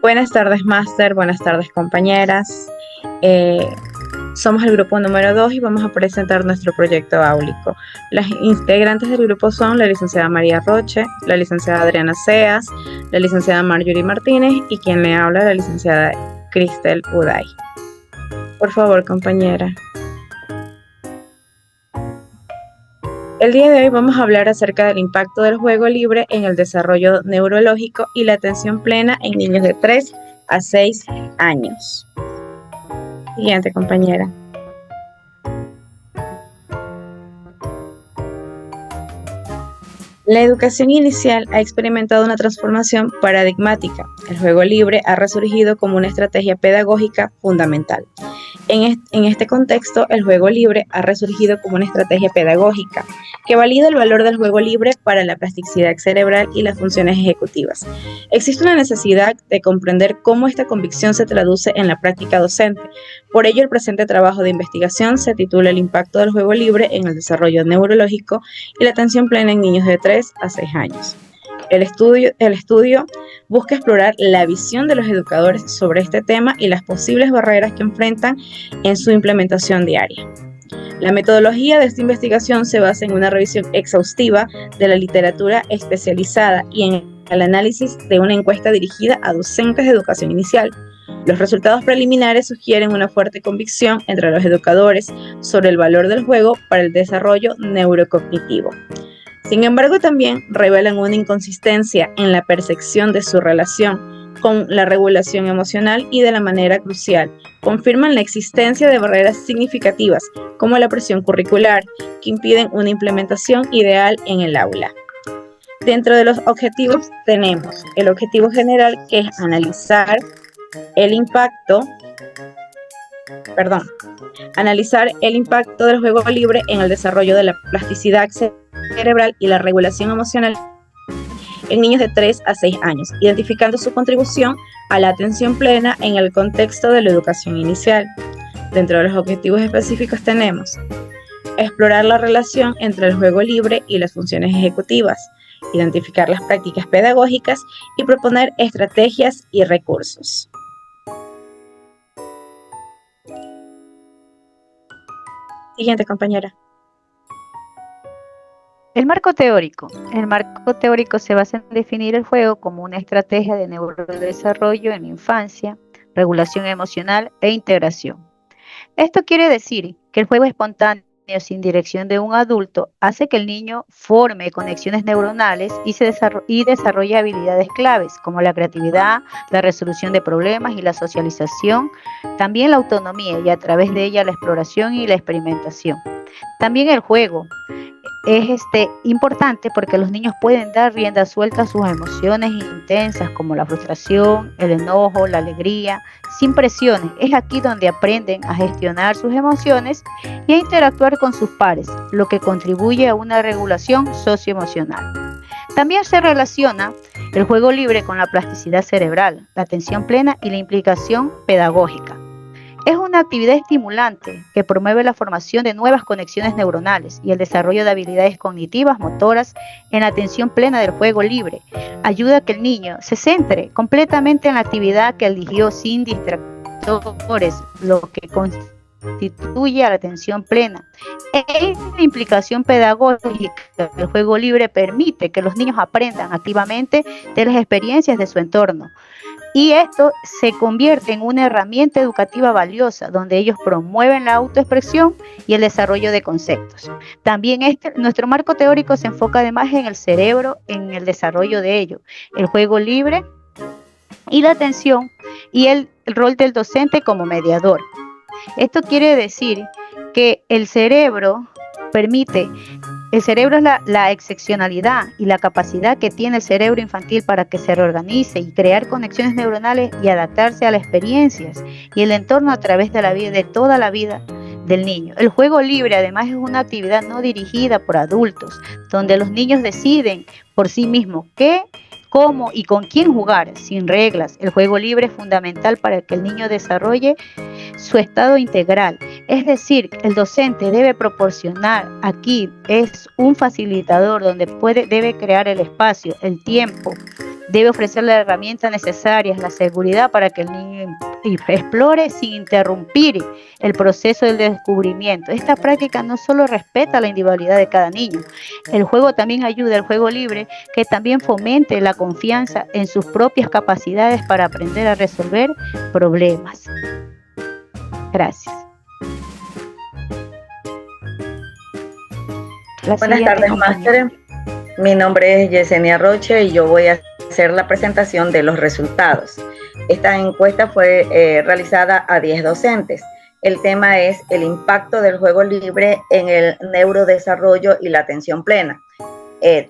Buenas tardes, máster. Buenas tardes, compañeras. Eh, Somos el grupo número 2 y vamos a presentar nuestro proyecto áulico. Las integrantes del grupo son la licenciada María Roche, la licenciada Adriana Seas, la licenciada Marjorie Martínez y quien le habla, la licenciada Cristel Uday. Por favor, compañera. El día de hoy vamos a hablar acerca del impacto del juego libre en el desarrollo neurológico y la atención plena en niños de 3 a 6 años. Siguiente, compañera. La educación inicial ha experimentado una transformación paradigmática. El juego libre ha resurgido como una estrategia pedagógica fundamental. En este contexto, el juego libre ha resurgido como una estrategia pedagógica que valida el valor del juego libre para la plasticidad cerebral y las funciones ejecutivas. Existe una necesidad de comprender cómo esta convicción se traduce en la práctica docente. Por ello, el presente trabajo de investigación se titula El impacto del juego libre en el desarrollo neurológico y la atención plena en niños de 3 a 6 años. El estudio busca explorar la visión de los educadores sobre este tema y las posibles barreras que enfrentan en su implementación diaria. La metodología de esta investigación se basa en una revisión exhaustiva de la literatura especializada y en el análisis de una encuesta dirigida a docentes de educación inicial. Los resultados preliminares sugieren una fuerte convicción entre los educadores sobre el valor del juego para el desarrollo neurocognitivo. Sin embargo, también revelan una inconsistencia en la percepción de su relación con la regulación emocional y de la manera crucial, confirman la existencia de barreras significativas como la presión curricular que impiden una implementación ideal en el aula. Dentro de los objetivos tenemos el objetivo general, que es analizar el impacto del juego libre en el desarrollo de la plasticidad cerebral y la regulación emocional en niños de 3 a 6 años, identificando su contribución a la atención plena en el contexto de la educación inicial. Dentro de los objetivos específicos tenemos explorar la relación entre el juego libre y las funciones ejecutivas, identificar las prácticas pedagógicas y proponer estrategias y recursos. Siguiente, compañera. El marco teórico. El marco teórico se basa en definir el juego como una estrategia de neurodesarrollo en la infancia, regulación emocional e integración. Esto quiere decir que el juego espontáneo sin dirección de un adulto hace que el niño forme conexiones neuronales y desarrolle habilidades claves como la creatividad, la resolución de problemas y la socialización, también la autonomía y a través de ella la exploración y la experimentación. También el juego es importante porque los niños pueden dar rienda suelta a sus emociones intensas como la frustración, el enojo, la alegría, sin presiones. Es aquí donde aprenden a gestionar sus emociones y a interactuar con sus pares, lo que contribuye a una regulación socioemocional. También se relaciona el juego libre con la plasticidad cerebral, la atención plena y la implicación pedagógica. Es una actividad estimulante que promueve la formación de nuevas conexiones neuronales y el desarrollo de habilidades cognitivas, motoras, en la atención plena del juego libre. Ayuda a que el niño se centre completamente en la actividad que eligió sin distractores, lo que constituye a la atención plena. En la implicación pedagógica, el juego libre permite que los niños aprendan activamente de las experiencias de su entorno. Y esto se convierte en una herramienta educativa valiosa, donde ellos promueven la autoexpresión y el desarrollo de conceptos. También nuestro marco teórico se enfoca además en el cerebro, en el desarrollo de ello, el juego libre y la atención y el rol del docente como mediador. Esto quiere decir que el cerebro es la excepcionalidad y la capacidad que tiene el cerebro infantil para que se reorganice y crear conexiones neuronales y adaptarse a las experiencias y el entorno a través de toda la vida del niño. El juego libre además es una actividad no dirigida por adultos, donde los niños deciden por sí mismos qué, cómo y con quién jugar, sin reglas. El juego libre es fundamental para que el niño desarrolle su estado integral. Es decir, el docente debe proporcionar, aquí es un facilitador donde debe crear el espacio, el tiempo Debe ofrecer las herramientas necesarias, la seguridad para que el niño explore sin interrumpir el proceso del descubrimiento. Esta práctica no solo respeta la individualidad de cada niño, el juego también ayuda al juego libre, que también fomente la confianza en sus propias capacidades para aprender a resolver problemas. Gracias. Buenas tardes, máster. Mi nombre es Yesenia Roche y yo voy a hacer la presentación de los resultados. Esta encuesta fue realizada a 10 docentes. El tema es el impacto del juego libre en el neurodesarrollo y la atención plena.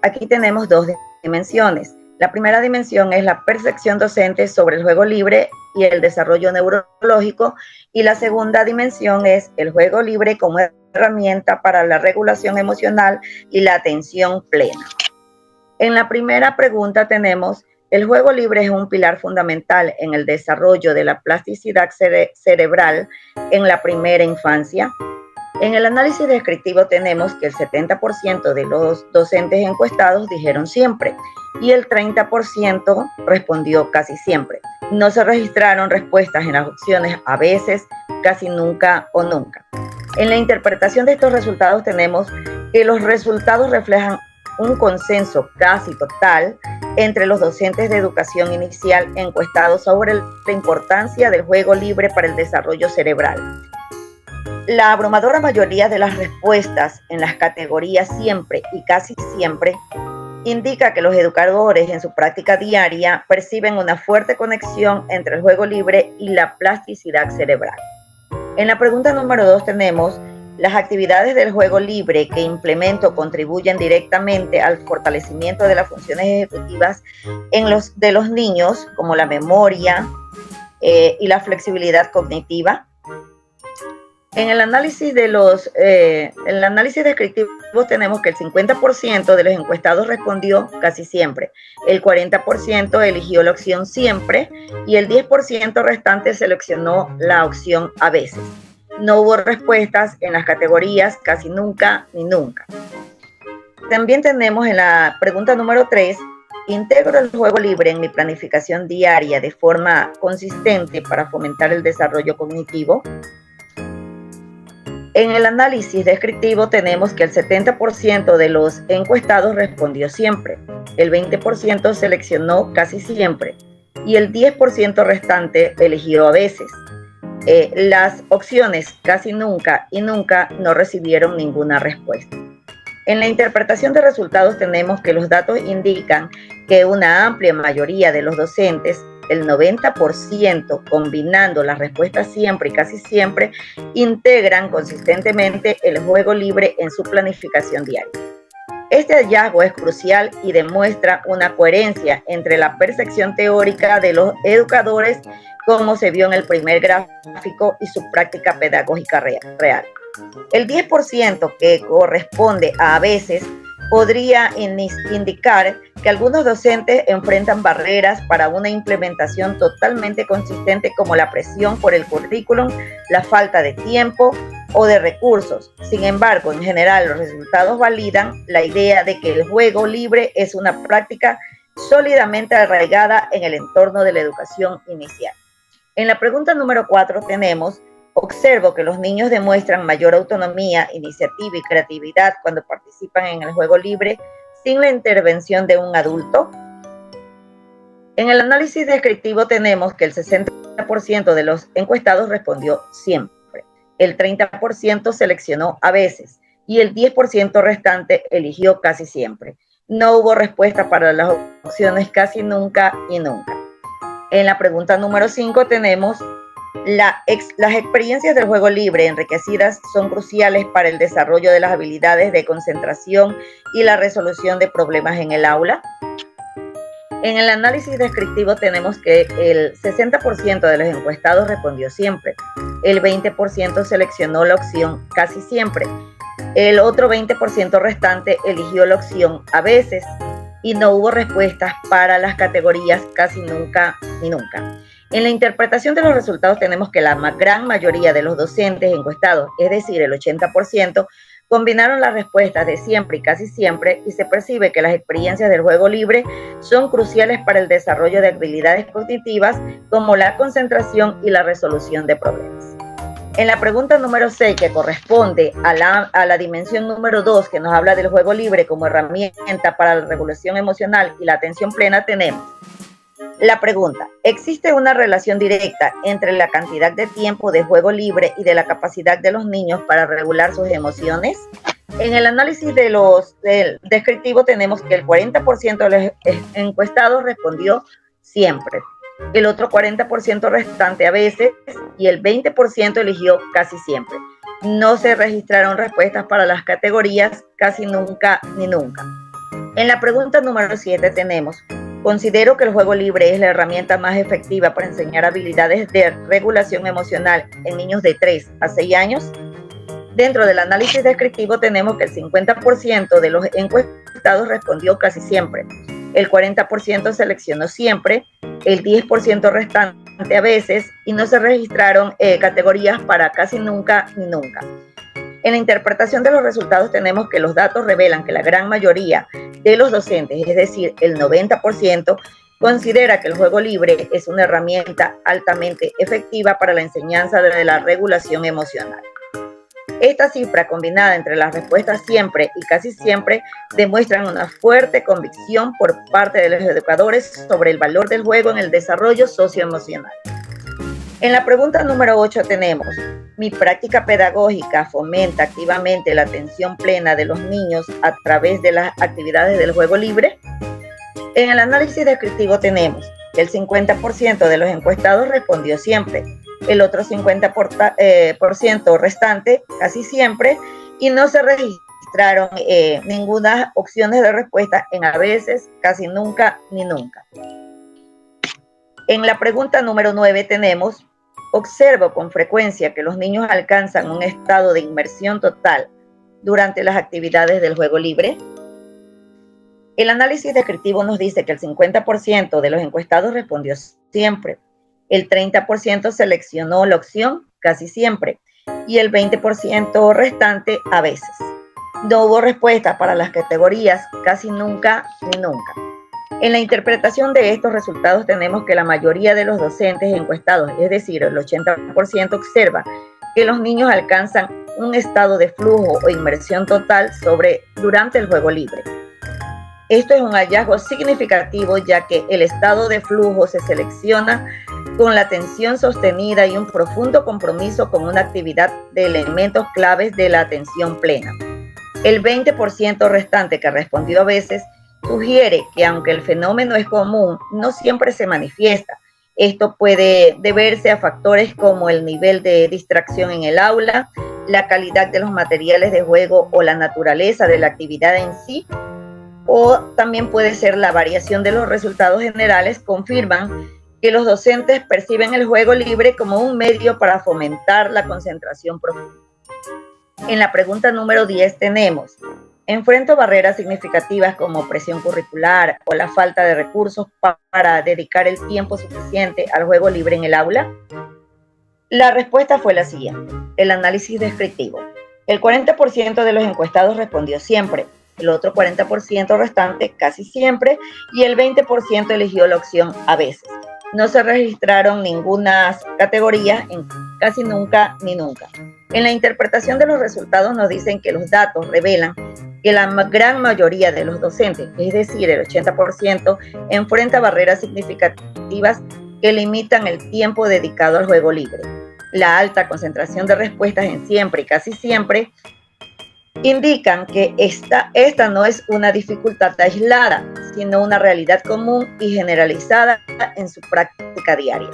Aquí tenemos dos dimensiones. La primera dimensión es la percepción docente sobre el juego libre y el desarrollo neurológico, y la segunda dimensión es el juego libre como herramienta para la regulación emocional y la atención plena. En la primera pregunta tenemos: el juego libre es un pilar fundamental en el desarrollo de la plasticidad cerebral en la primera infancia. En el análisis descriptivo tenemos que el 70% de los docentes encuestados dijeron siempre y el 30% respondió casi siempre. No se registraron respuestas en las opciones a veces, casi nunca o nunca. En la interpretación de estos resultados tenemos que los resultados reflejan un consenso casi total entre los docentes de educación inicial encuestados sobre la importancia del juego libre para el desarrollo cerebral. La abrumadora mayoría de las respuestas en las categorías siempre y casi siempre indica que los educadores en su práctica diaria perciben una fuerte conexión entre el juego libre y la plasticidad cerebral. En la pregunta número 2 tenemos: las actividades del juego libre que implemento contribuyen directamente al fortalecimiento de las funciones ejecutivas de los niños, como la memoria y la flexibilidad cognitiva. En el análisis descriptivo tenemos que el 50% de los encuestados respondió casi siempre, el 40% eligió la opción siempre y el 10% restante seleccionó la opción a veces. No hubo respuestas en las categorías casi nunca ni nunca. También tenemos en la pregunta número 3: ¿integro el juego libre en mi planificación diaria de forma consistente para fomentar el desarrollo cognitivo? En el análisis descriptivo tenemos que el 70% de los encuestados respondió siempre, el 20% seleccionó casi siempre y el 10% restante eligió a veces. Las opciones casi nunca y nunca no recibieron ninguna respuesta. En la interpretación de resultados tenemos que los datos indican que una amplia mayoría de los docentes, el 90%, combinando las respuestas siempre y casi siempre, integran consistentemente el juego libre en su planificación diaria. Este hallazgo es crucial y demuestra una coherencia entre la percepción teórica de los educadores, como se vio en el primer gráfico, y su práctica pedagógica real. El 10% que corresponde a veces podría indicar que algunos docentes enfrentan barreras para una implementación totalmente consistente, como la presión por el currículum, la falta de tiempo o de recursos. Sin embargo, en general, los resultados validan la idea de que el juego libre es una práctica sólidamente arraigada en el entorno de la educación inicial. En la pregunta número 4 tenemos: observo que los niños demuestran mayor autonomía, iniciativa y creatividad cuando participan en el juego libre sin la intervención de un adulto. En el análisis descriptivo tenemos que el 60% de los encuestados respondió siempre, el 30% seleccionó a veces y el 10% restante eligió casi siempre. No hubo respuesta para las opciones casi nunca y nunca. En la pregunta número 5 tenemos: las experiencias del juego libre enriquecidas son cruciales para el desarrollo de las habilidades de concentración y la resolución de problemas en el aula. En el análisis descriptivo tenemos que el 60% de los encuestados respondió siempre, el 20% seleccionó la opción casi siempre, el otro 20% restante eligió la opción a veces, y no hubo respuestas para las categorías casi nunca ni nunca. En la interpretación de los resultados tenemos que la gran mayoría de los docentes encuestados, es decir, el 80%, Combinaron las respuestas de siempre y casi siempre y se percibe que las experiencias del juego libre son cruciales para el desarrollo de habilidades cognitivas como la concentración y la resolución de problemas. En la pregunta número 6, que corresponde a la dimensión número 2, que nos habla del juego libre como herramienta para la regulación emocional y la atención plena, tenemos la pregunta: ¿existe una relación directa entre la cantidad de tiempo de juego libre y de la capacidad de los niños para regular sus emociones? En el análisis del descriptivo tenemos que el 40% de los encuestados respondió siempre, el otro 40% restante a veces y el 20% eligió casi siempre. No se registraron respuestas para las categorías casi nunca ni nunca. En la pregunta número 7 tenemos: considero que el juego libre es la herramienta más efectiva para enseñar habilidades de regulación emocional en niños de 3 a 6 años. Dentro del análisis descriptivo tenemos que el 50% de los encuestados respondió casi siempre, el 40% seleccionó siempre, el 10% restante a veces y no se registraron categorías para casi nunca ni nunca. En la interpretación de los resultados tenemos que los datos revelan que la gran mayoría de los docentes, es decir, el 90%, considera que el juego libre es una herramienta altamente efectiva para la enseñanza de la regulación emocional. Esta cifra, combinada entre las respuestas siempre y casi siempre, demuestran una fuerte convicción por parte de los educadores sobre el valor del juego en el desarrollo socioemocional. En la pregunta número 8 tenemos: ¿mi práctica pedagógica fomenta activamente la atención plena de los niños a través de las actividades del juego libre? En el análisis descriptivo tenemos que el 50% de los encuestados respondió siempre, el otro 50% restante casi siempre, y no se registraron ninguna opciones de respuesta en a veces, casi nunca ni nunca. En la pregunta número 9 tenemos: observo con frecuencia que los niños alcanzan un estado de inmersión total durante las actividades del juego libre. El análisis descriptivo nos dice que el 50% de los encuestados respondió siempre, el 30% seleccionó la opción casi siempre y el 20% restante a veces. No hubo respuesta para las categorías casi nunca ni nunca. En la interpretación de estos resultados tenemos que la mayoría de los docentes encuestados, es decir, el 80%, observa que los niños alcanzan un estado de flujo o inmersión total durante el juego libre. Esto es un hallazgo significativo, ya que el estado de flujo se selecciona con la atención sostenida y un profundo compromiso con una actividad de elementos claves de la atención plena. El 20% restante que respondió a veces sugiere que aunque el fenómeno es común, no siempre se manifiesta. Esto puede deberse a factores como el nivel de distracción en el aula, la calidad de los materiales de juego o la naturaleza de la actividad en sí, o también puede ser la variación de los resultados generales. Confirman que los docentes perciben el juego libre como un medio para fomentar la concentración profunda. En la pregunta número 10 tenemos: ¿enfrento barreras significativas como presión curricular o la falta de recursos para dedicar el tiempo suficiente al juego libre en el aula? La respuesta fue la siguiente: el análisis descriptivo. El 40% de los encuestados respondió siempre, el otro 40% restante casi siempre y el 20% eligió la opción a veces. No se registraron ninguna categoría en casi nunca ni nunca. En la interpretación de los resultados nos dicen que los datos revelan que la gran mayoría de los docentes, es decir, el 80%, enfrenta barreras significativas que limitan el tiempo dedicado al juego libre. La alta concentración de respuestas en siempre y casi siempre indican que esta no es una dificultad aislada, sino una realidad común y generalizada en su práctica diaria.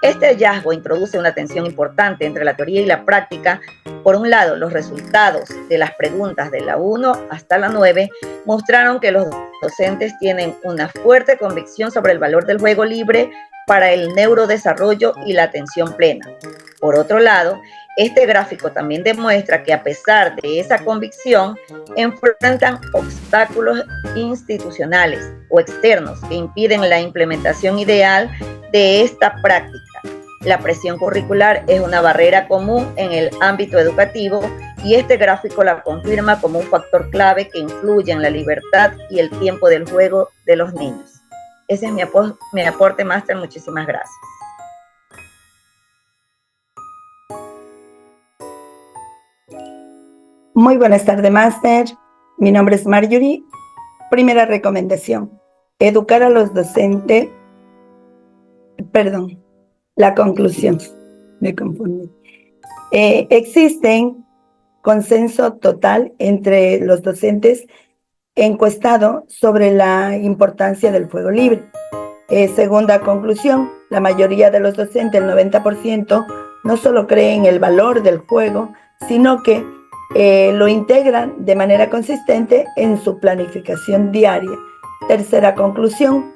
Este hallazgo introduce una tensión importante entre la teoría y la práctica. Por un lado, los resultados de las preguntas de la 1 hasta la 9 mostraron que los docentes tienen una fuerte convicción sobre el valor del juego libre para el neurodesarrollo y la atención plena. Por otro lado, este gráfico también demuestra que a pesar de esa convicción, enfrentan obstáculos institucionales o externos que impiden la implementación ideal de esta práctica. La presión curricular es una barrera común en el ámbito educativo y este gráfico la confirma como un factor clave que influye en la libertad y el tiempo del juego de los niños. Ese es mi aporte, máster. Muchísimas gracias. Muy buenas tardes, máster. Mi nombre es Marjorie. Primera recomendación, educar a los docentes. Perdón, la conclusión, me confundí. Existen consenso total entre los docentes encuestados sobre la importancia del juego libre. Segunda conclusión, la mayoría de los docentes, el 90%, no solo creen el valor del juego, sino que lo integran de manera consistente en su planificación diaria. Tercera conclusión,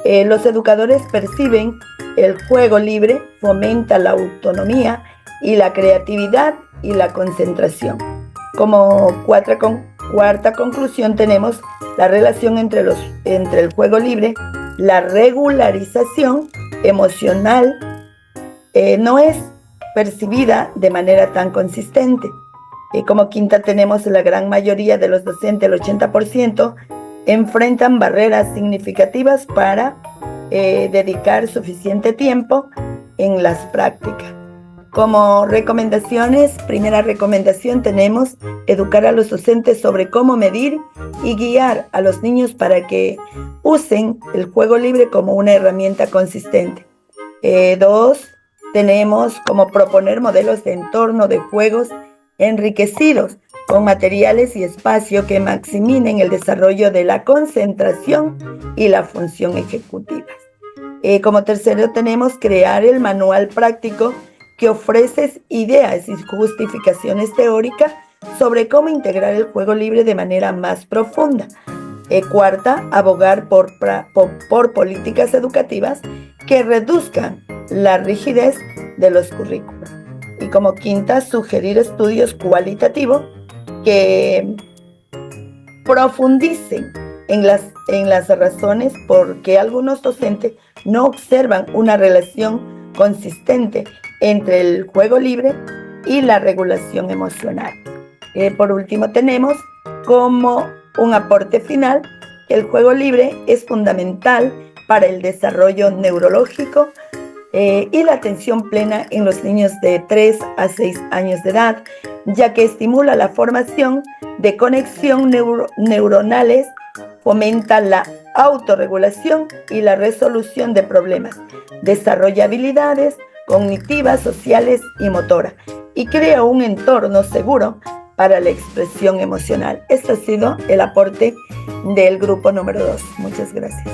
los educadores perciben el juego libre, fomenta la autonomía y la creatividad y la concentración. Como cuarta conclusión tenemos la relación entre el juego libre, la regularización emocional no es percibida de manera tan consistente. Como quinta tenemos la gran mayoría de los docentes, el 80%, enfrentan barreras significativas para dedicar suficiente tiempo en las prácticas. Como recomendaciones, primera recomendación tenemos educar a los docentes sobre cómo medir y guiar a los niños para que usen el juego libre como una herramienta consistente. Dos, tenemos como proponer modelos de entorno de juegos enriquecidos con materiales y espacio que maximicen el desarrollo de la concentración y la función ejecutiva. Como tercero tenemos crear el manual práctico que ofrece ideas y justificaciones teóricas sobre cómo integrar el juego libre de manera más profunda. Cuarta, abogar por políticas educativas que reduzcan la rigidez de los currículos. Y como quinta, sugerir estudios cualitativos que profundicen en las razones por qué algunos docentes no observan una relación consistente entre el juego libre y la regulación emocional. Por último, tenemos como un aporte final que el juego libre es fundamental para el desarrollo neurológico y la atención plena en los niños de 3 a 6 años de edad, ya que estimula la formación de conexión neuronales, fomenta la autorregulación y la resolución de problemas, desarrolla habilidades cognitivas, sociales y motoras, y crea un entorno seguro para la expresión emocional. Este ha sido el aporte del grupo número 2. Muchas gracias.